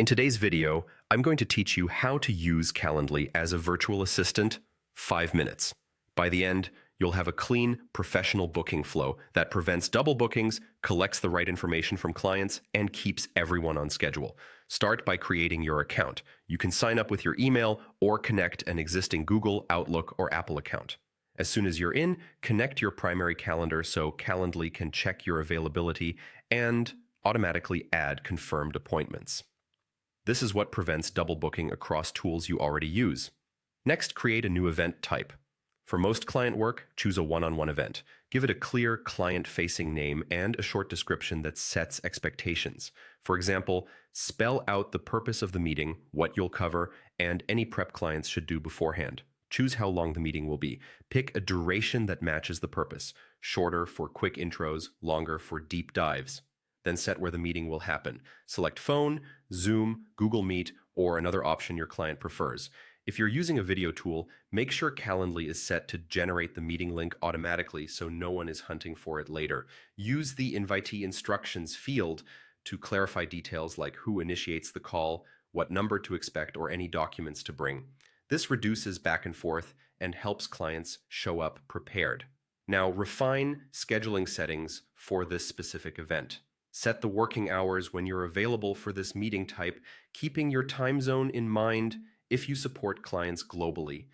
In today's video, I'm going to teach you how to use Calendly as a virtual assistant, 5 minutes. By the end, you'll have a clean, professional booking flow that prevents double bookings, collects the right information from clients, and keeps everyone on schedule. Start by creating your account. You can sign up with your email or connect an existing Google, Outlook, or Apple account. As soon as you're in, connect your primary calendar so Calendly can check your availability and automatically add confirmed appointments. This is what prevents double booking across tools you already use. Next, create a new event type. For most client work, choose a one-on-one event. Give it a clear client-facing name and a short description that sets expectations. For example, spell out the purpose of the meeting, what you'll cover, and any prep clients should do beforehand. Choose how long the meeting will be. Pick a duration that matches the purpose, shorter for quick intros, longer for deep dives. Then set where the meeting will happen. Select phone, Zoom, Google Meet, or another option your client prefers. If you're using a video tool, make sure Calendly is set to generate the meeting link automatically so no one is hunting for it later. Use the invitee instructions field to clarify details like who initiates the call, what number to expect, or any documents to bring. This reduces back and forth and helps clients show up prepared. Now, refine scheduling settings for this specific event. Set the working hours when you're available for this meeting type, keeping your time zone in mind if you support clients globally.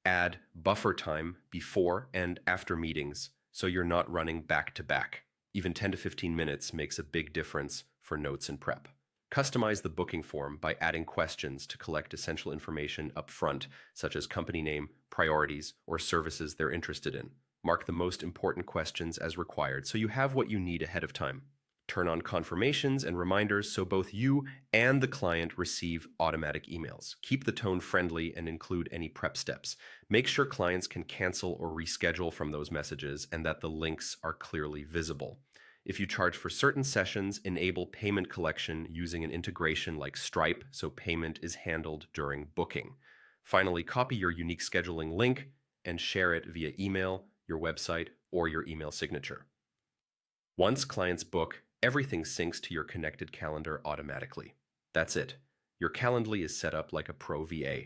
Add buffer time before and after meetings so you're not running back to back. Even 10 to 15 minutes makes a big difference for notes and prep. Customize the booking form by adding questions to collect essential information up front, such as company name, priorities, or services they're interested in. Mark the most important questions as required so you have what you need ahead of time. Turn on confirmations and reminders so both you and the client receive automatic emails. Keep the tone friendly and include any prep steps. Make sure clients can cancel or reschedule from those messages and that the links are clearly visible. If you charge for certain sessions, enable payment collection using an integration like Stripe so payment is handled during booking. Finally, copy your unique scheduling link and share it via email, your website, or your email signature. Once clients book, everything syncs to your connected calendar automatically. That's it. Your Calendly is set up like a pro VA.